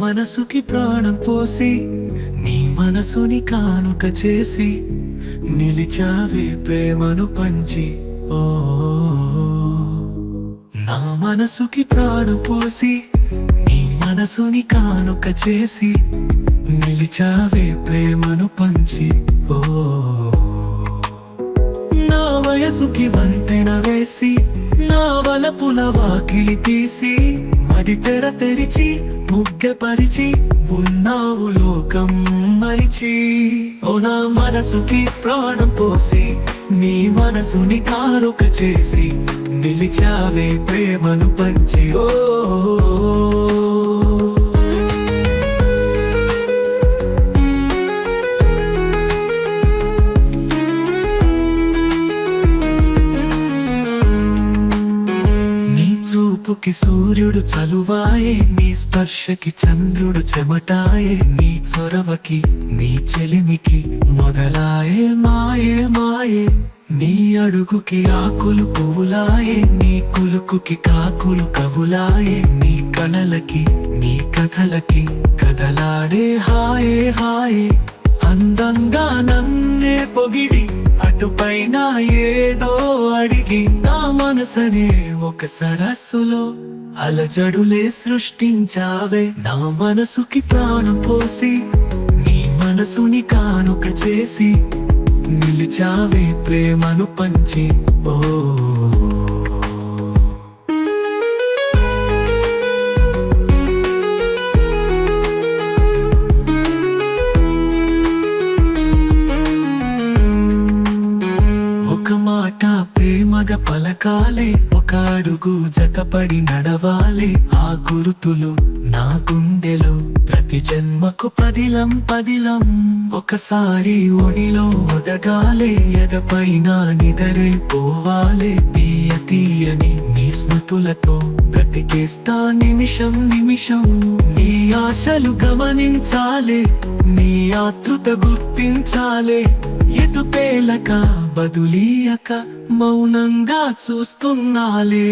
మనసుకి ప్రాణం పోసి నీ మనసుని కానుక చేసి నిలిచావే ప్రేమను పంచి. ఓ నా మనసుకి ప్రాణం పోసి నీ మనసుని కానుక చేసి నిలిచావే ప్రేమను పంచి. ఓ నా వయసుకి వంతెన వేసి నా వలపుల వాకిలి తీసి మది తెర తెరిచి ముగ్గెపరిచి ఉన్నావు లోకం మరిచి. ఓ నా మనసుకి ప్రాణం పోసి నీ మనసుని కానుక చేసి నిలిచావే ప్రేమను పంచి. ఓ చూపుకి సూర్యుడు చలువాయే, నీ స్పర్శకి చంద్రుడు చెమటాయే, నీ చొరవకి నీ చెలిమికి మొదలాయే మాయే మాయే. నీ అడుగుకి ఆకులు పువ్వులాయే, నీ కులుకుకి కాకులు కవులాయే, నీ కళలకి నీ కథలకి కదలాడే హాయే హాయే. అందంగా నన్నే పొగిడి అటుపైన ఏదో అడిగి నా మనసనే ఒక సరస్సులో అలజడులే సృష్టించావే. నా మనసుకి ప్రాణం పోసి నీ మనసుని కానుక చేసి నిలిచావే ప్రేమను పంచి. ఓ ప్రేమగా పలకాలే, ఒక అడుగు జతపడి నడవాలే, ఆ గురుతులు నా గుండెలో ప్రతి జన్మకు పదిలం పదిలం. ఒకసారి ఒడిలో ఒదగాలే, ఎదపైన నిదరే పోవాలే, తీయ తీయని నీ స్మృతులతో బ్రతికేస్తా నిమిషం నిమిషం. నీ ఆశలు గమనించాలే, నీ ఆతృత గుర్తించాలే, ఎటు తేలక బదులీయక మౌనంగా చూస్తున్నాలే.